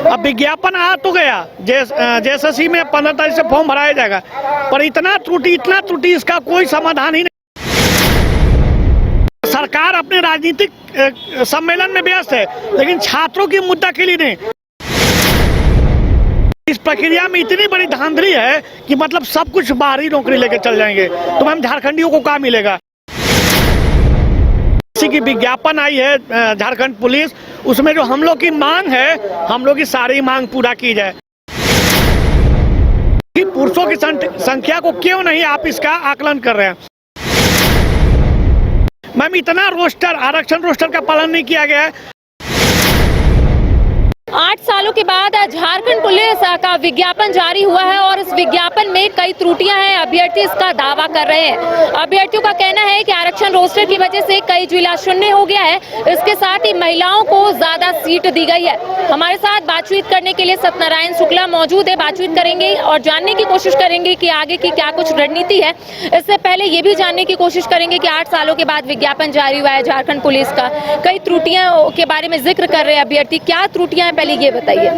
अब विज्ञापन आ तो गया, जेएसएससी में 15 तारीख से फॉर्म भराया जाएगा, पर इतना त्रुटि इसका कोई समाधान ही नहीं। सरकार अपने राजनीतिक सम्मेलन में व्यस्त है, लेकिन छात्रों की मुद्दा के लिए नहीं। इस प्रक्रिया में इतनी बड़ी धांधली है कि मतलब सब कुछ बाहरी नौकरी लेके चल जाएंगे, तो मैम झारखंडियों को क्या मिलेगा? किसी की विज्ञापन आई है झारखंड पुलिस, उसमें जो हम लोग की मांग है, हम लोग की सारी मांग पूरा की जाए। कि पुरुषों की संख्या को क्यों नहीं आप इसका आकलन कर रहे हैं? मैम इतना रोस्टर, आरक्षण रोस्टर का पालन नहीं किया गया है। 8 सालों के बाद झारखंड पुलिस का विज्ञापन जारी हुआ है और इस विज्ञापन में कई त्रुटियां हैं, अभ्यर्थी इसका दावा कर रहे हैं। अभ्यर्थियों का कहना है कि आरक्षण रोस्टर की वजह से कई जिला शून्य हो गया है, इसके साथ ही महिलाओं को ज्यादा सीट दी गई है। हमारे साथ बातचीत करने के लिए सत्यनारायण शुक्ला मौजूद है, बातचीत करेंगे और जानने की कोशिश करेंगे कि आगे की क्या कुछ रणनीति है। इससे पहले ये भी जानने की कोशिश करेंगे कि 8 सालों के बाद विज्ञापन जारी हुआ है झारखंड पुलिस का, कई त्रुटियों के बारे में जिक्र कर रहे हैं अभ्यर्थी, क्या त्रुटियां हैं पहले ये बताइए।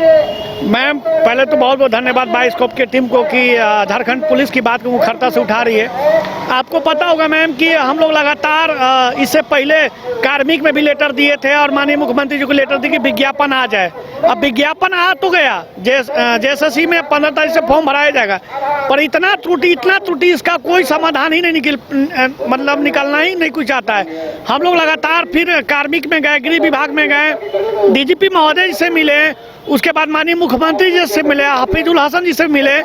मैम पहले तो बहुत बहुत धन्यवाद बाइस्कोप की टीम को कि झारखंड पुलिस की बात को मुखरता से उठा रही है। आपको पता होगा मैम कि हम लोग लगातार इससे पहले कार्मिक में भी लेटर दिए थे और माननीय मुख्यमंत्री जी को लेटर दी कि विज्ञापन आ जाए। अब विज्ञापन आ तो गया, जेएसएससी में 15 तारीख से फॉर्म भराया जाएगा, पर इतना त्रुटि इसका कोई समाधान ही नहीं मतलब निकलना ही नहीं कुछ आता है। हम लोग लगातार फिर कार्मिक में गए, गृह विभाग में गए, डीजीपी महोदय से मिले, उसके बाद माननीय मुख्यमंत्री जी से मिले, हफीजुल हसन जी से मिले,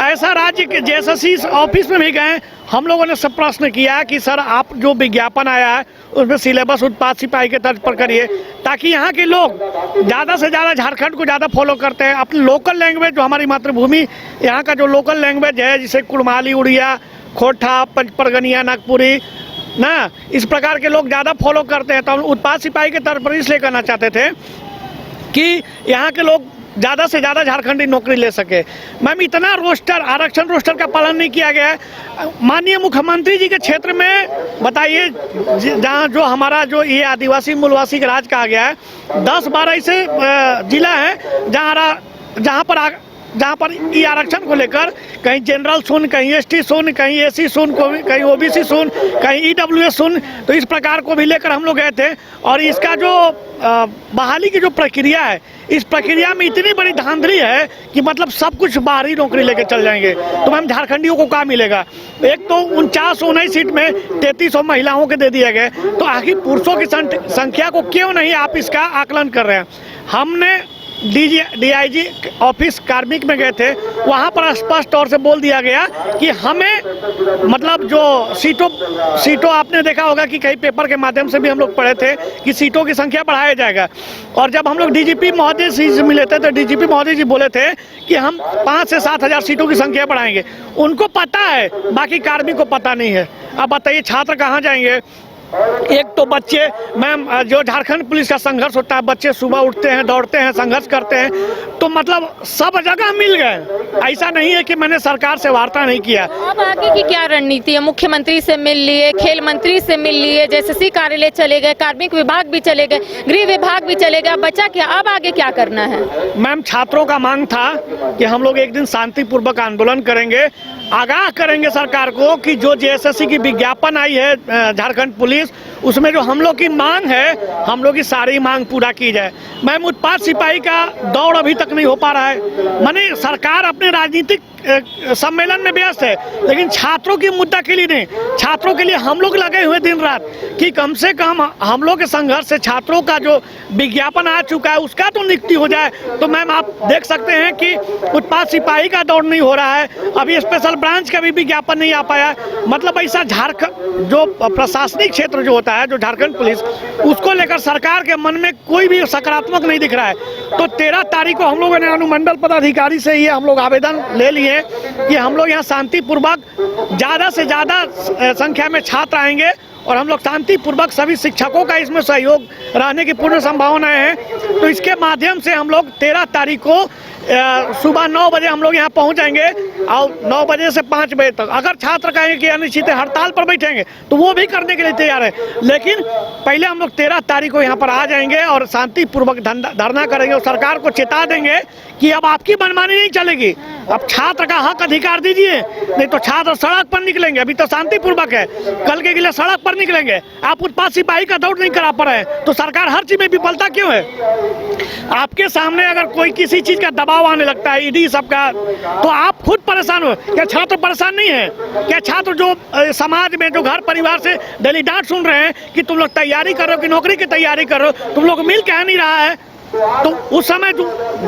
ऐसा राज्य के जेएसएससी ऑफिस में भी गए। हम लोगों ने सब प्रश्न किया कि सर आप जो विज्ञापन आया है उसमें सिलेबस उत्पाद सिपाही के तर्ज पर करिए, ताकि यहाँ के लोग ज़्यादा से ज़्यादा झारखंड को ज़्यादा फॉलो करते हैं। अपनी लोकल लैंग्वेज, जो हमारी मातृभूमि यहाँ का जो लोकल लैंग्वेज है, जैसे कुड़माली, उड़िया, खोटा, पंचपरगनिया, नागपुरी ना, इस प्रकार के लोग ज़्यादा फॉलो करते हैं। तो हम उत्पाद सिपाही के तर्ज पर इसलिए करना चाहते थे कि यहाँ के लोग ज़्यादा से ज़्यादा झारखंडी नौकरी ले सके। मैम इतना रोस्टर, आरक्षण रोस्टर का पालन नहीं किया गया है। माननीय मुख्यमंत्री जी के क्षेत्र में बताइए, जहाँ जो हमारा जो ये आदिवासी मूलवासी का राज कहा गया है, 10-12 ऐसे जिला है जहाँ पर ये आरक्षण को लेकर कहीं जनरल सुन, कहीं एसटी सुन, कहीं एसी सुन, कहीं ओबीसी सुन, कहीं ईडब्ल्यूएस सुन, तो इस प्रकार को भी लेकर हम लोग गए थे। और इसका जो बहाली की जो प्रक्रिया है, इस प्रक्रिया में इतनी बड़ी धांधली है कि मतलब सब कुछ बाहरी नौकरी लेके चल जाएंगे, तो मैम झारखंडियों को क्या मिलेगा? एक तो 49 सीट में 3300 महिलाओं के दे दिए गए, तो आखिर पुरुषों की संख्या को क्यों नहीं आप इसका आकलन कर रहे हैं? हमने डीआईजी ऑफिस कार्मिक में गए थे, वहाँ पर स्पष्ट तौर से बोल दिया गया कि हमें मतलब जो सीटों आपने देखा होगा कि कई पेपर के माध्यम से भी हम लोग पढ़े थे कि सीटों की संख्या बढ़ाया जाएगा। और जब हम लोग डीजीपी महोदय से मिले थे तो डीजीपी महोदय जी बोले थे कि हम 5 से 7 हज़ार सीटों की संख्या बढ़ाएंगे। उनको पता है, बाकी कार्मिक को पता नहीं है। अब बताइए छात्र कहाँ जाएंगे? एक तो बच्चे, मैम जो झारखंड पुलिस का संघर्ष होता है, बच्चे सुबह उठते हैं, दौड़ते हैं, संघर्ष करते हैं, तो मतलब सब जगह मिल गए। ऐसा नहीं है कि मैंने सरकार से वार्ता नहीं किया। अब आगे की क्या रणनीति है? मुख्यमंत्री से मिल लिए, खेल मंत्री से मिल लिए, जेएसएससी कार्यालय चले गए, कार्मिक विभाग भी चले गए, गृह विभाग भी चले गए, बचा क्या? अब आगे क्या करना है? मैम छात्रों का मांग था कि हम लोग एक दिन शांतिपूर्वक आंदोलन करेंगे, आगाह करेंगे सरकार को कि जो जेएसएससी की विज्ञापन आई है झारखंड पुलिस, उसमें जो हम लोग की मांग है, हम लोग की सारी मांग पूरा की जाए। मैम उत्पाद सिपाही का दौड़ अभी तक नहीं हो पा रहा है। माने सरकार अपने राजनीतिक सम्मेलन में व्यस्त है, लेकिन छात्रों की मुद्दा के लिए नहीं। छात्रों के लिए हम लोग लगे हुए दिन रात कि कम से कम हम लोग के संघर्ष से छात्रों का जो विज्ञापन आ चुका है उसका तो नियुक्ति हो जाए। तो मैम आप देख सकते हैं कि उत्पाद सिपाही का दौड़ नहीं हो रहा है, अभी स्पेशल ब्रांच का भी विज्ञापन नहीं आ पाया। मतलब ऐसा झारखंड जो प्रशासनिक क्षेत्र जो होता है, जो झारखंड पुलिस, उसको लेकर सरकार के मन में कोई भी सकारात्मक नहीं दिख रहा है। तो 13 तारीख को हम लोगों ने अनुमंडल पदाधिकारी से ये हम लोग आवेदन ले लिए कि हम लोग यहाँ शांतिपूर्वक ज़्यादा से ज़्यादा संख्या में छात्र आएंगे और हम लोग शांतिपूर्वक, सभी शिक्षकों का इसमें सहयोग रहने की पूर्ण संभावनाएं हैं। तो इसके माध्यम से हम लोग 13 तारीख को सुबह 9 बजे हम लोग यहाँ पहुँच जाएंगे और 9 बजे से 5 बजे तक। अगर छात्र कहेंगे कि अनिश्चित हड़ताल पर बैठेंगे तो वो भी करने के लिए तैयार है, लेकिन पहले हम लोग 13 तारीख को यहाँ पर आ जाएंगे और शांतिपूर्वक धरना करेंगे और सरकार को चेता देंगे कि अब आपकी मनमानी नहीं चलेगी। अब छात्र का हक अधिकार दीजिए, नहीं तो छात्र सड़क पर निकलेंगे। अभी तो शांतिपूर्वक है, कल के लिए सड़क पर निकलेंगे। आप उत्पाद सिपाही का दौड़ नहीं करा पा रहे हैं तो सरकार हर चीज में विफलता क्यों है? आपके सामने अगर कोई किसी चीज का दबाव आने लगता है, ईडी सबका, तो आप खुद परेशान हो। क्या छात्र परेशान नहीं है? क्या छात्र जो समाज में, जो घर परिवार से डेली डांट सुन रहे हैं कि तुम लोग तैयारी कर रहे हो, कि नौकरी की तैयारी कर रहे हो, तुम लोग मिल कह नहीं रहा है, तो उस समय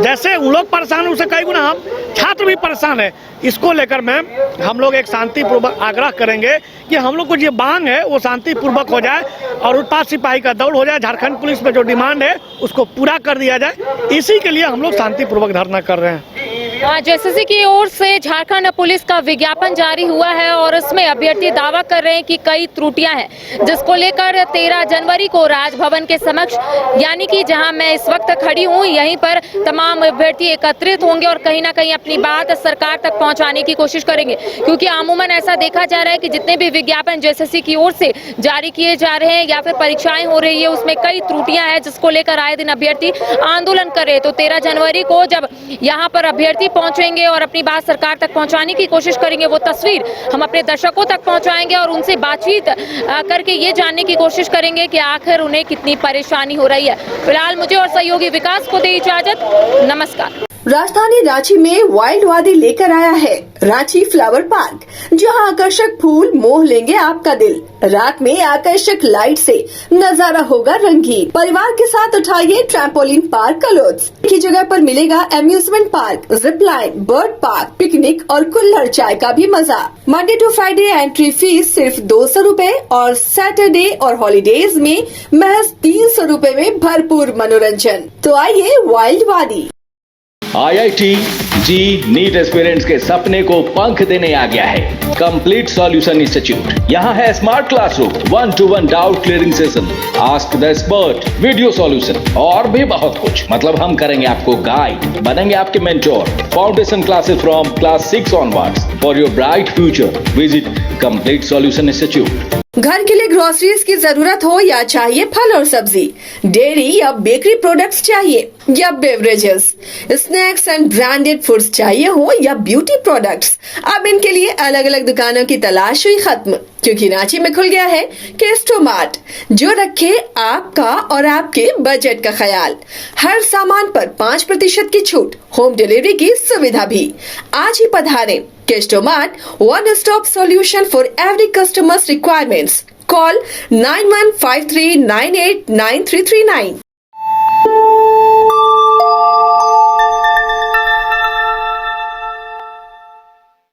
जैसे उन लोग परेशान, उससे कई गुना हम छात्र भी परेशान है। इसको लेकर मैम हम लोग एक शांतिपूर्वक आग्रह करेंगे कि हम लोग को जो मांग है वो शांतिपूर्वक हो जाए और उत्पाद सिपाही का दौड़ हो जाए। झारखंड पुलिस में जो डिमांड है उसको पूरा कर दिया जाए। इसी के लिए हम लोग शांतिपूर्वक धरना कर रहे हैं। जेएसएससी की ओर से झारखंड पुलिस का विज्ञापन जारी हुआ है और उसमें अभ्यर्थी दावा कर रहे हैं कि कई त्रुटियां हैं, जिसको लेकर 13 जनवरी को राजभवन के समक्ष, यानी कि जहां मैं इस वक्त खड़ी हूं, यहीं पर तमाम अभ्यर्थी एकत्रित होंगे और कहीं ना कहीं अपनी बात सरकार तक पहुंचाने की कोशिश करेंगे। क्योंकि अमूमन ऐसा देखा जा रहा है कि जितने भी विज्ञापन जेएसएससी की ओर से जारी किए जा रहे हैं या फिर परीक्षाएं हो रही है, उसमें कई त्रुटियां हैं, जिसको लेकर आए दिन अभ्यर्थी आंदोलन कर रहे। तो 13 जनवरी को जब यहाँ पर अभ्यर्थी पहुंचेंगे और अपनी बात सरकार तक पहुंचाने की कोशिश करेंगे, वो तस्वीर हम अपने दर्शकों तक पहुंचाएंगे और उनसे बातचीत करके ये जानने की कोशिश करेंगे कि आखिर उन्हें कितनी परेशानी हो रही है। फिलहाल मुझे और सहयोगी विकास को दे इजाजत। नमस्कार। राजधानी रांची में वाइल्ड वादी लेकर आया है रांची फ्लावर पार्क, जहां आकर्षक फूल मोह लेंगे आपका दिल। रात में आकर्षक लाइट से नजारा होगा रंगीन। परिवार के साथ उठाइए ट्रैम्पोलिन पार्क का लुत्फ। की जगह पर मिलेगा amusement park, zip line, bird park, picnic और कुल्हड़ चाय का भी मजा। Monday to Friday entry fees सिर्फ 200 रूपए और सैटरडे और हॉलीडेज में महज 300 रूपए में भरपूर मनोरंजन। तो आइए वाइल्ड वादी। IIT जी नीट एस्पिरेंट्स के सपने को पंख देने आ गया है कंप्लीट सॉल्यूशन इंस्टीट्यूट। यहाँ है smart classroom, 1-to-1 doubt clearing session, ask the expert, video solution और भी बहुत कुछ। मतलब हम करेंगे आपको गाइड, बनेंगे आपके mentor. Foundation classes from class 6 onwards for your bright future. Visit complete solution institute. घर के लिए ग्रोसरीज की जरूरत हो या चाहिए फल और सब्जी, डेयरी या बेकरी प्रोडक्ट्स चाहिए या beverages, snacks and branded foods चाहिए हो या ब्यूटी प्रोडक्ट्स, अब इनके लिए अलग अलग दुकानों की तलाश हुई खत्म, क्योंकि रांची में खुल गया है केस्टो मार्ट, जो रखे आपका और आपके बजट का ख्याल। हर सामान पर 5% की छूट, होम डिलीवरी की सुविधा भी। आज ही पधारें Kesto mart, one stop solution for every customer's requirements. Call 9153989339.